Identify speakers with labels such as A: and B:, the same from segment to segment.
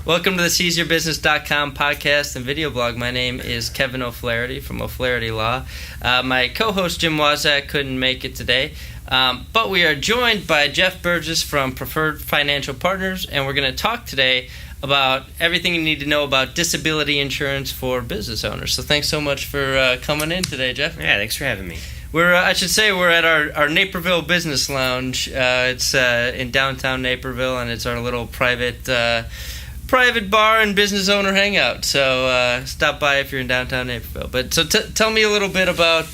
A: Welcome to the SeizeYourBusiness.com podcast and video blog. My name is Kevin O'Flaherty from O'Flaherty Law. My co-host Jim Waszak couldn't make it today, but we are joined by Jeff Burgess from Preferred Financial Partners, and we're going to talk today about everything you need to know about disability insurance for business owners. So thanks so much for coming in today, Jeff.
B: Yeah, thanks for having me.
A: We're at our Naperville Business Lounge. It's in downtown Naperville, and it's our little private bar and business owner hangout. So stop by if you're in downtown Naperville. But so tell me a little bit about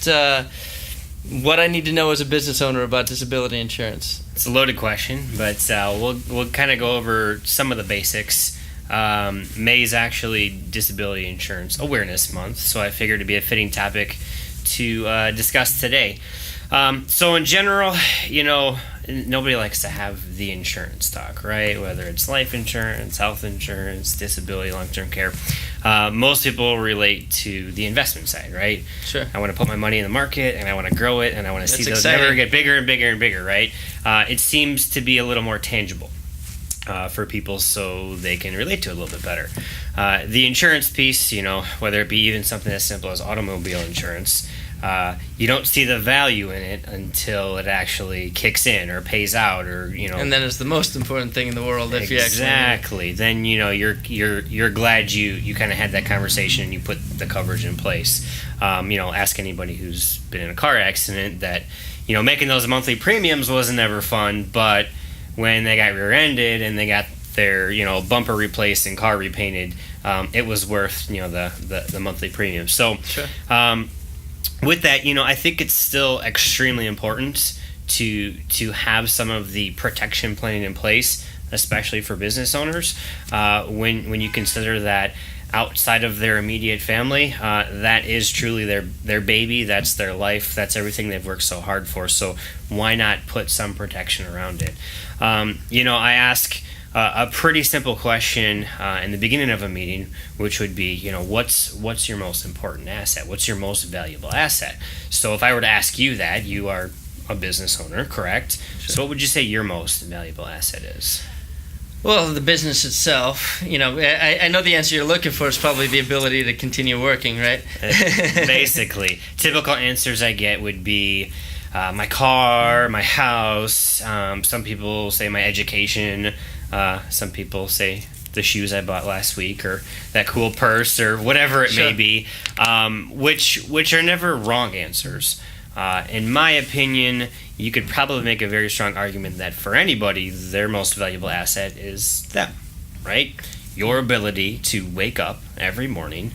A: what I need to know as a business owner about disability insurance.
B: It's a loaded question, but we'll kind of go over some of the basics. May is actually Disability Insurance Awareness Month, so I figured it'd be a fitting topic to discuss today. So in general, nobody likes to have the insurance talk, right? Whether it's life insurance, health insurance, disability, long-term care. Most people relate to the investment side, right?
A: Sure.
B: I want to put my money in the market, and I want to grow it, and I want to see those
A: exciting.
B: number get bigger and bigger and bigger, right? It seems to be a little more tangible for people, so they can relate to it a little bit better. The insurance piece, whether it be even something as simple as automobile insurance, you don't see the value in it until it actually kicks in or pays out, or
A: And then it's the most important thing in the world. If
B: exactly. Then you're glad you kind of had that conversation and you put the coverage in place. Ask anybody who's been in a car accident that making those monthly premiums wasn't ever fun, but when they got rear-ended and they got their bumper replaced and car repainted, it was worth the monthly premium. So
A: sure.
B: With that, I think it's still extremely important to have some of the protection planning in place, especially for business owners. When you consider that outside of their immediate family, that is truly their baby, that's their life, that's everything they've worked so hard for. So why not put some protection around it? I ask a pretty simple question in the beginning of a meeting, which would be, what's your most important asset? What's your most valuable asset? So if I were to ask you that, you are a business owner, correct?
A: Sure.
B: So what would you say your most valuable asset is?
A: Well, the business itself, I know the answer you're looking for is probably the ability to continue working, right?
B: Basically. Typical answers I get would be my car, my house. Some people say my education. Some people say the shoes I bought last week, or that cool purse, or whatever it
A: Sure.
B: may be, which are never wrong answers. In my opinion, you could probably make a very strong argument that for anybody, their most valuable asset is them, right? Your ability to wake up every morning,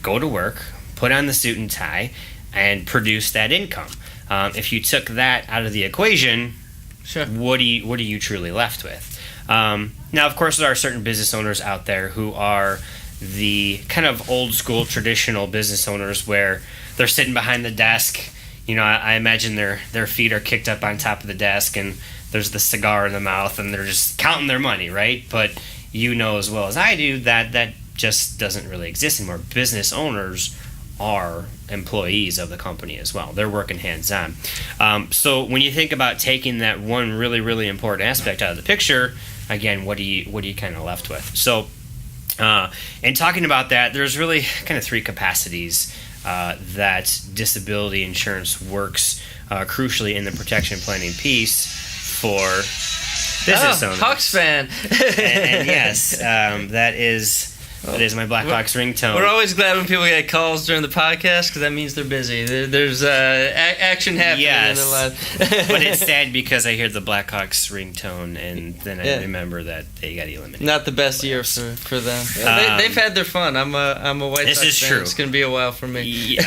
B: go to work, put on the suit and tie, and produce that income. If you took that out of the equation,
A: Sure.
B: what are you truly left with? Now, of course, there are certain business owners out there who are the kind of old school traditional business owners where they're sitting behind the desk. I imagine their feet are kicked up on top of the desk and there's the cigar in the mouth and they're just counting their money, right? But as well as I do that just doesn't really exist anymore. Business owners are employees of the company as well. They're working hands-on. So when you think about taking that one really, really important aspect out of the picture, again, what are you kind of left with? So in talking about that, there's really kind of three capacities that disability insurance works crucially in the protection planning piece for business owners.
A: Hawks fan.
B: and yes, that is my Black Box ringtone.
A: We're always glad when people get calls during the podcast because that means they're busy. There's action happening in their life.
B: But it's sad because I hear the Blackhawks ringtone and then I remember that they got eliminated.
A: Not the best year for them. They've had their fun. I'm a White Sox fan. This is true. It's going to be a while for me.
B: Yeah,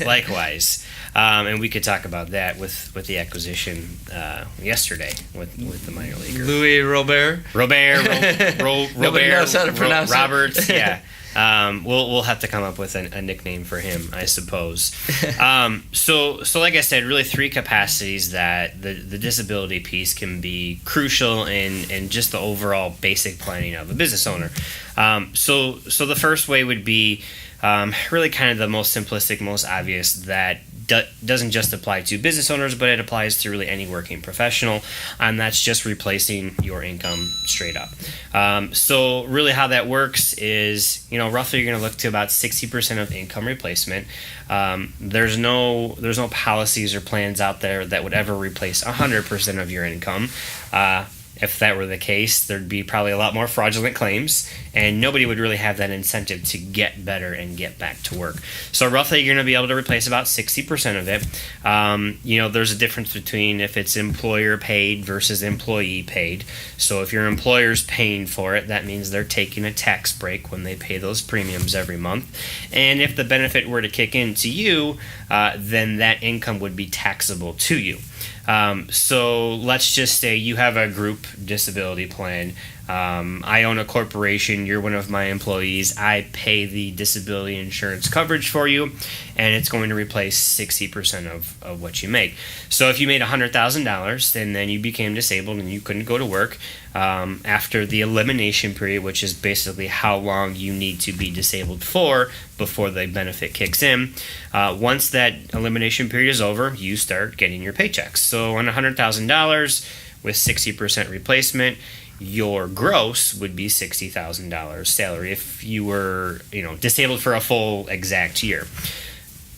B: likewise. And we could talk about that with the acquisition yesterday with the minor leaguer.
A: Louis Robert. Nobody knows how to pronounce
B: Roberts, yeah. We'll have to come up with a nickname for him, I suppose. So like I said, really three capacities that the disability piece can be crucial in just the overall basic planning of a business owner. So the first way would be really kind of the most simplistic, most obvious, that doesn't just apply to business owners, but it applies to really any working professional, and that's just replacing your income straight up. So really how that works is, roughly you're going to look to about 60% of income replacement. There's no policies or plans out there that would ever replace 100% of your income. If that were the case, there'd be probably a lot more fraudulent claims, and nobody would really have that incentive to get better and get back to work. So roughly, you're going to be able to replace about 60% of it. There's a difference between if it's employer paid versus employee paid. So if your employer's paying for it, that means they're taking a tax break when they pay those premiums every month. And if the benefit were to kick in to you, then that income would be taxable to you. So let's just say you have a group disability plan. I own a corporation. You're one of my employees. I pay the disability insurance coverage for you, and it's going to replace 60% of what you make. So if you made $100,000 and then you became disabled and you couldn't go to work, after the elimination period, which is basically how long you need to be disabled for before the benefit kicks in, once that elimination period is over, you start getting your paychecks. So on $100,000 with 60% replacement, your gross would be $60,000 salary if you were, disabled for a full exact year.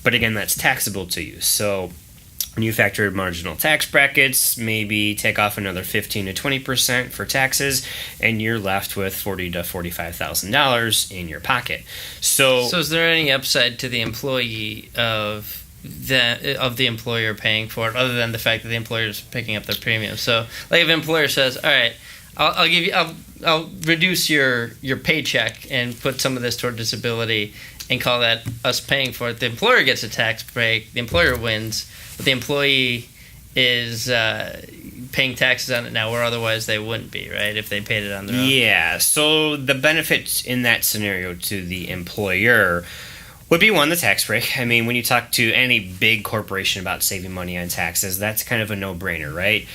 B: But again, that's taxable to you. So when you factor marginal tax brackets, maybe take off another 15 to 20% for taxes, and you're left with $40,000 to $45,000 in your pocket. So
A: is there any upside to the employee of the employer paying for it, other than the fact that the employer is picking up their premium? So, like, if an employer says, "All right, I'll reduce your paycheck and put some of this toward disability," and call that us paying for it, the employer gets a tax break. The employer wins, but the employee is paying taxes on it now, where otherwise they wouldn't be, right? If they paid it on their own.
B: Yeah. So the benefits in that scenario to the employer would be, one, the tax break. I mean, when you talk to any big corporation about saving money on taxes, that's kind of a no-brainer, right?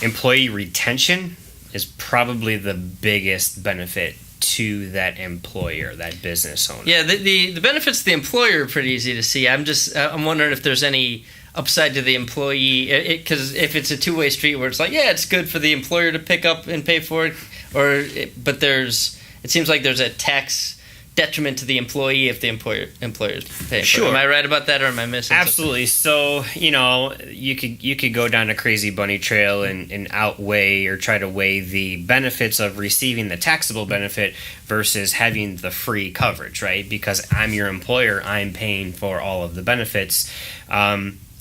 B: Employee retention is probably the biggest benefit to that employer, that business owner.
A: Yeah, the benefits to the employer are pretty easy to see. I'm wondering if there's any upside to the employee, because if it's a two-way street where it's like, yeah, it's good for the employer to pick up and pay for it, but it seems like there's a tax detriment to the employee if the employer's paying for it. Am I right about that, or am I missing
B: Absolutely.
A: something?
B: So, you could go down a crazy bunny trail and outweigh or try to weigh the benefits of receiving the taxable benefit versus having the free coverage, right? Because I'm your employer, I'm paying for all of the benefits.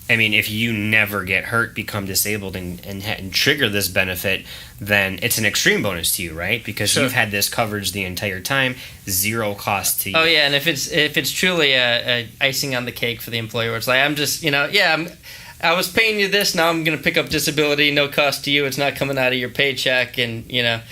B: If you never get hurt, become disabled, and trigger this benefit, then it's an extreme bonus to you, right? Because You've had this coverage the entire time, zero cost to you.
A: Oh yeah, and if it's truly a icing on the cake for the employer, where it's like, I was paying you this, now I'm going to pick up disability, no cost to you. It's not coming out of your paycheck, and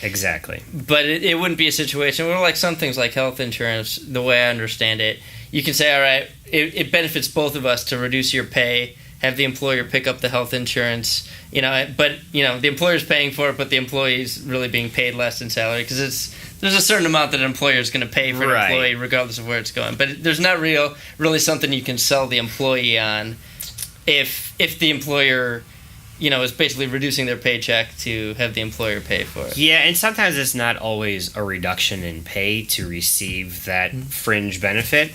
B: Exactly.
A: But it wouldn't be a situation where, like some things like health insurance, the way I understand it, you can say, all right, it benefits both of us to reduce your pay. Have the employer pick up the health insurance, but the employer's paying for it, but the employee's really being paid less in salary, because there's a certain amount that an employer is going to pay for an employee regardless of where it's going. But there's not really something you can sell the employee on if the employer is basically reducing their paycheck to have the employer pay for it.
B: Yeah, and sometimes it's not always a reduction in pay to receive that fringe benefit.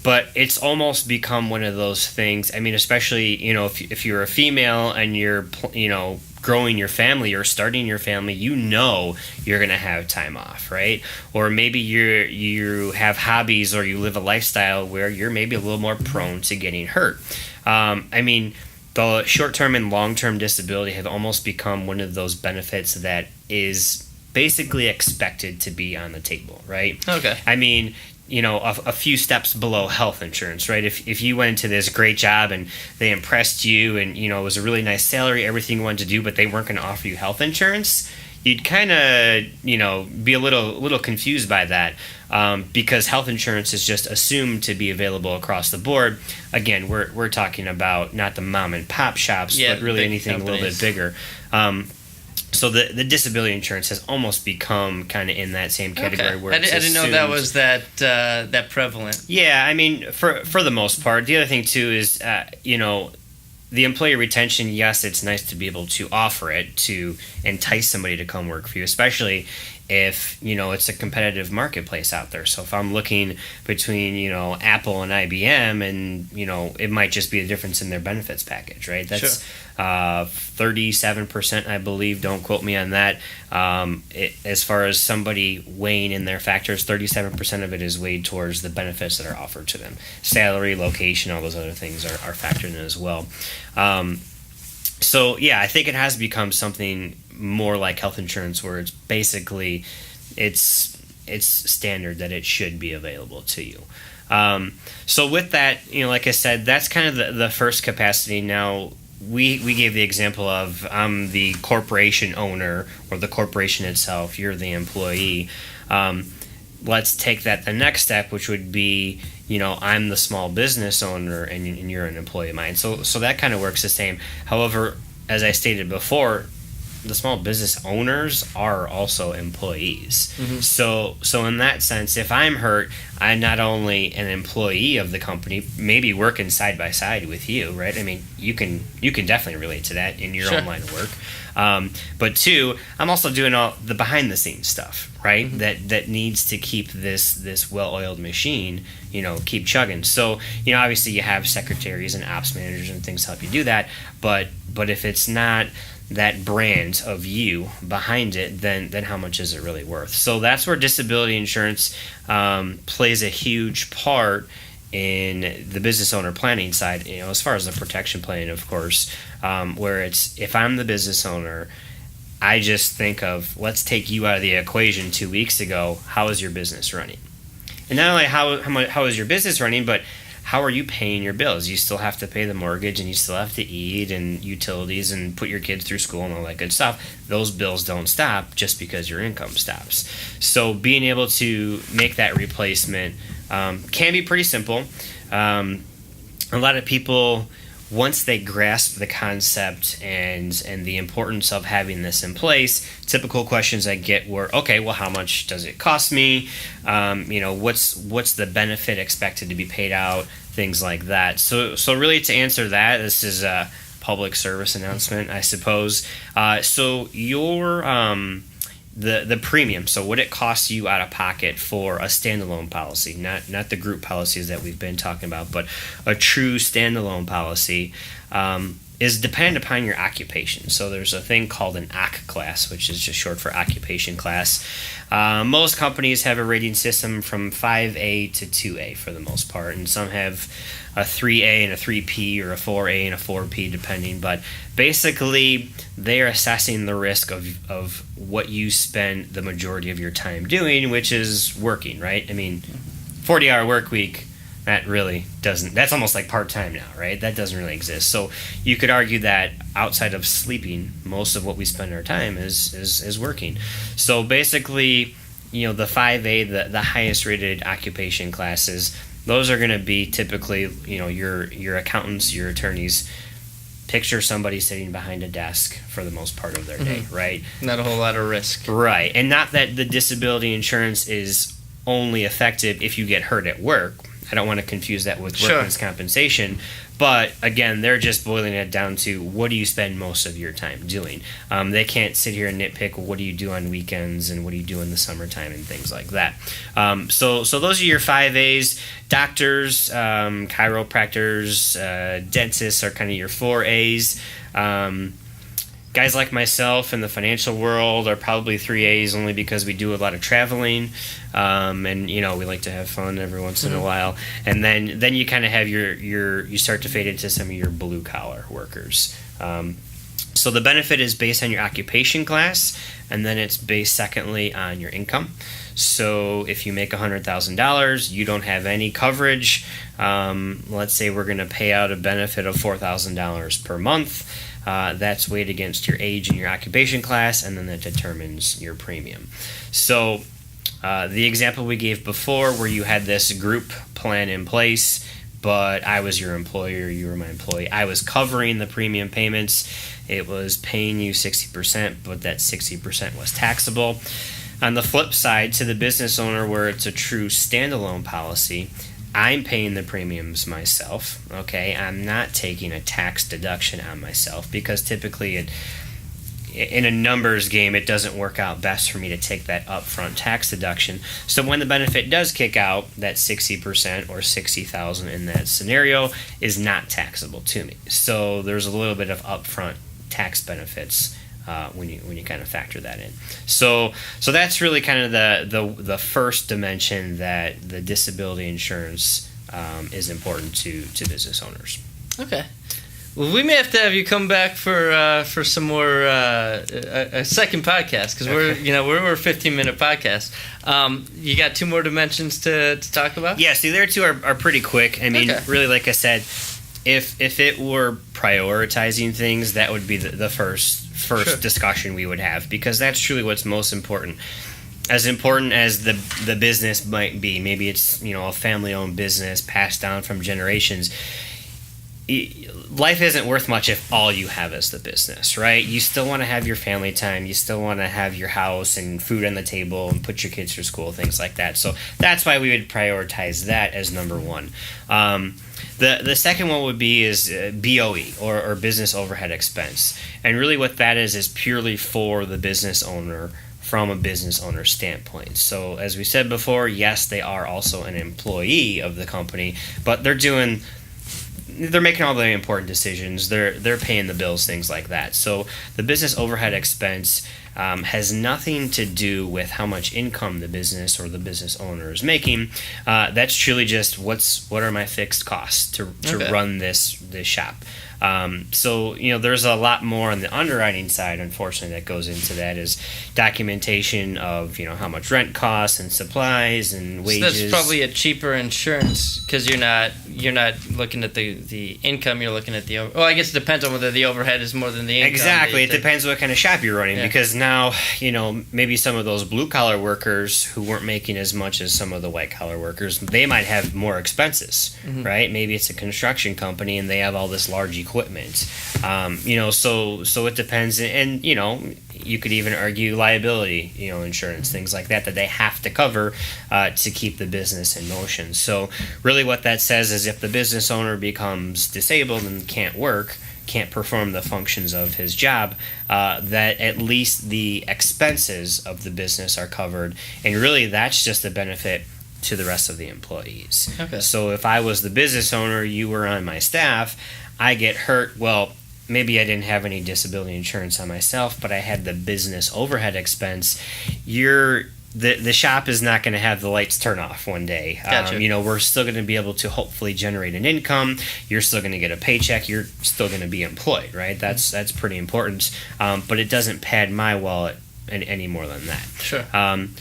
B: But it's almost become one of those things. I mean, especially, if you're a female and you're, growing your family or starting your family, you're going to have time off, right? Or maybe you have hobbies, or you live a lifestyle where you're maybe a little more prone to getting hurt. The short-term and long-term disability have almost become one of those benefits that is basically expected to be on the table, right?
A: Okay.
B: A few steps below health insurance, right? If you went into this great job and they impressed you and, it was a really nice salary, everything you wanted to do, but they weren't going to offer you health insurance, you'd kind of, be a little confused by that, because health insurance is just assumed to be available across the board. Again, we're talking about not the mom and pop shops, but really anything companies. A little bit bigger. So the disability insurance has almost become kind of in that same category.
A: Okay.
B: Where
A: I didn't know that was that prevalent.
B: Yeah, I mean, for the most part. The other thing too is, the employee retention. Yes, it's nice to be able to offer it to entice somebody to come work for you, especially if it's a competitive marketplace out there. So if I'm looking between Apple and IBM, and it might just be a difference in their benefits package, right? That's 37%, I believe. Don't quote me on that. As far as somebody weighing in their factors, 37% of it is weighed towards the benefits that are offered to them. Salary, location, all those other things are factored in as well. So yeah, I think it has become something more like health insurance, where it's basically it's standard that it should be available to you. So with that, like I said, that's kind of the first capacity. Now we gave the example of I'm the corporation owner, or the corporation itself, you're the employee. Let's take that the next step, which would be, I'm the small business owner and you're an employee of mine. So that kind of works the same. However, as I stated before, the small business owners are also employees. Mm-hmm. So in that sense, if I'm hurt, I'm not only an employee of the company, maybe working side by side with you, right? I mean, you can definitely relate to that in your own line of work. But two, I'm also doing all the behind the scenes stuff, right? Mm-hmm. That needs to keep this well-oiled machine, keep chugging. So, obviously you have secretaries and ops managers and things to help you do that. But if it's not that brand of you behind it, then how much is it really worth? So that's where disability insurance plays a huge part in the business owner planning side, as far as the protection plan, of course, where it's, if I'm the business owner, I just think of, let's take you out of the equation 2 weeks ago. How is your business running? And not only how is your business running, but how are you paying your bills? You still have to pay the mortgage, and you still have to eat, and utilities, and put your kids through school and all that good stuff. Those bills don't stop just because your income stops. So being able to make that replacement can be pretty simple. A lot of people, once they grasp the concept and the importance of having this in place, typical questions I get were, okay, well, how much does it cost me? What's the benefit expected to be paid out? Things like that. So really, to answer that, this is a public service announcement, I suppose. So your the premium, so what it costs you out of pocket for a standalone policy, not the group policies that we've been talking about, but a true standalone policy, is dependent upon your occupation. So there's a thing called an OCC class, which is just short for occupation class. Most companies have a rating system from 5A to 2A for the most part, and some have a 3A and a 3P, or a 4A and a 4P, depending. But basically, they're assessing the risk of what you spend the majority of your time doing, which is working, right? I mean, 40-hour work week, that really doesn't, that's almost like part-time now, right? That doesn't really exist. So you could argue that outside of sleeping, most of what we spend our time is working. So basically, the 5A, the highest rated occupation classes, those are going to be typically, your accountants, your attorneys. Picture somebody sitting behind a desk for the most part of their day, right?
A: Not a whole lot of risk.
B: Right. And not that the disability insurance is only effective if you get hurt at work. I don't want to confuse that with workman's compensation. But again, they're just boiling it down to, what do you spend most of your time doing? They can't sit here and nitpick, what do you do on weekends and what do you do in the summertime and things like that. So those are your 5As. Doctors, chiropractors, dentists are kind of your 4As. Guys like myself in the financial world are probably 3As, only because we do a lot of traveling, and we like to have fun every once in a while. And then you kind of have you start to fade into some of your blue collar workers. So the benefit is based on your occupation class, and then it's based secondly on your income. So if you make $100,000, you don't have any coverage. Let's say we're going to pay out a benefit of $4,000 per month. That's weighed against your age and your occupation class, and then that determines your premium. So the example we gave before, where you had this group plan in place, but I was your employer, you were my employee. I was covering the premium payments. It was paying you 60%, but that 60% was taxable. On the flip side, to the business owner where it's a true standalone policy, I'm paying the premiums myself, okay? I'm not taking a tax deduction on myself because typically in a numbers game, it doesn't work out best for me to take that upfront tax deduction. So when the benefit does kick out, that 60% or $60,000 in that scenario is not taxable to me. So there's a little bit of upfront tax benefits when you kind of factor that in. So that's really kind of the first dimension that the disability insurance is important to business owners.
A: Okay. Well, we may have to have you come back for some more a second podcast because we're a 15-minute podcast. You got 2 more dimensions to talk about?
B: Yeah, see, there two are pretty quick. I mean, really, like I said, if it were prioritizing things, that would be the first sure. discussion we would have because that's truly what's most important. As important as the business might be, maybe it's a family-owned business passed down from generations. Life isn't worth much if all you have is the business, right? You still want to have your family time. You still want to have your house and food on the table and put your kids through school, things like that. So that's why we would prioritize that as number one. The second one would be is BOE or business overhead expense. And really what that is purely for the business owner from a business owner standpoint. So as we said before, yes, they are also an employee of the company, but they're making all the important decisions. They're paying the bills, things like that. So the business overhead expense has nothing to do with how much income the business or the business owner is making. That's truly just what are my fixed costs to run this shop. So there's a lot more on the underwriting side, unfortunately, that goes into that is documentation of how much rent costs and supplies and wages.
A: So that's probably a cheaper insurance because you're not looking at the income, you're looking at well, I guess it depends on whether the overhead is more than the income.
B: Exactly, it depends what kind of shop you're running because now maybe some of those blue collar workers who weren't making as much as some of the white collar workers, they might have more expenses, right? Maybe it's a construction company and they have all this large equipment, so it depends, and you could even argue liability, insurance, things like that they have to cover to keep the business in motion. So really what that says is if the business owner becomes disabled and can't perform the functions of his job, that at least the expenses of the business are covered, and really that's just a benefit to the rest of the employees. Okay. So if I was the business owner, you were on my staff, I get hurt, well, maybe I didn't have any disability insurance on myself, but I had the business overhead expense. The shop is not going to have the lights turn off one day.
A: Gotcha.
B: We're still going to be able to hopefully generate an income. You're still going to get a paycheck. You're still going to be employed, right? That's pretty important. But it doesn't pad my wallet any more than that.
A: Sure.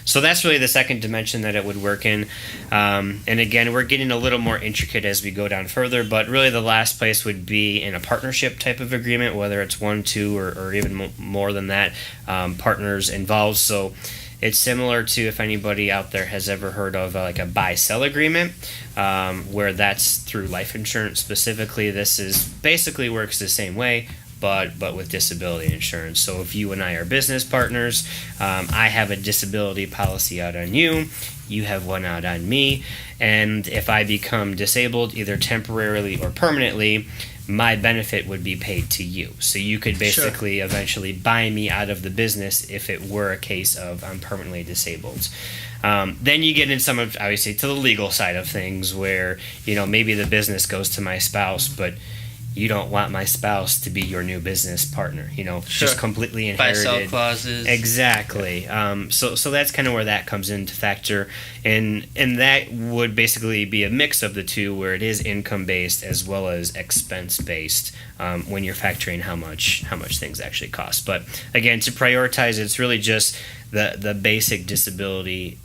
B: So that's really the second dimension that it would work in. And again, we're getting a little more intricate as we go down further, but really the last place would be in a partnership type of agreement, whether it's 1, 2, or even more than that, partners involved. So it's similar to if anybody out there has ever heard of like a buy-sell agreement, where that's through life insurance specifically. This is basically works the same way, but with disability insurance. So if you and I are business partners, I have a disability policy out on you, you have one out on me, and if I become disabled either temporarily or permanently, my benefit would be paid to you. So you could basically eventually buy me out of the business if it were a case of I'm permanently disabled. Then you get in some of, obviously, to the legal side of things where, maybe the business goes to my spouse, but you don't want my spouse to be your new business partner, just completely inherited.
A: Buy-sell clauses.
B: Exactly. So that's kind of where that comes into factor. And that would basically be a mix of the two where it is income-based as well as expense-based when you're factoring how much things actually cost. But again, to prioritize, it's really just the basic disability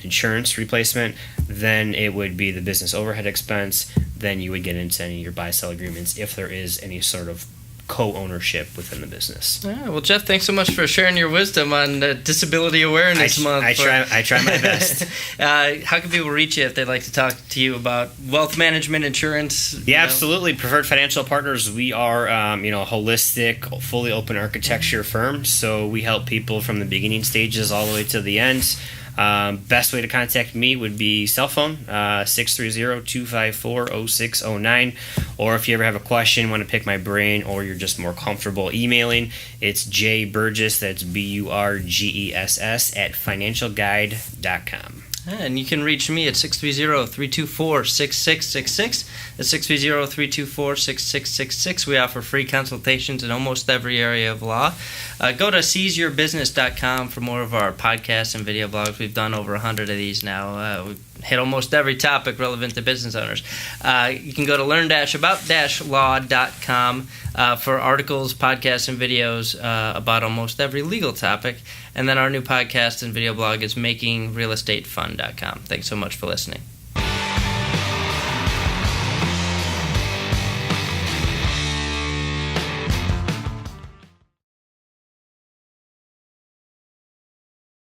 B: insurance replacement. Then it would be the business overhead expense. Then you would get into any of your buy-sell agreements if there is any sort of co-ownership within the business.
A: Yeah, well, Jeff, thanks so much for sharing your wisdom on Disability Awareness Month.
B: I try my best.
A: How can people reach you if they'd like to talk to you about wealth management, insurance?
B: Yeah, absolutely. Preferred Financial Partners. We are, a holistic, fully open architecture firm. So we help people from the beginning stages all the way to the end. Best way to contact me would be cell phone, 630-254-0609. Or if you ever have a question, want to pick my brain, or you're just more comfortable emailing, it's jburgess, that's Burgess, at financialguide.com.
A: And you can reach me at 630-324-6666. That's 630-324-6666. We offer free consultations in almost every area of law. Go to seizeyourbusiness.com for more of our podcasts and video blogs. We've done over 100 of these now. We've hit almost every topic relevant to business owners. You can go to learn-about-law.com for articles, podcasts, and videos about almost every legal topic. And then our new podcast and video blog is makingrealestatefun.com. Thanks so much for listening.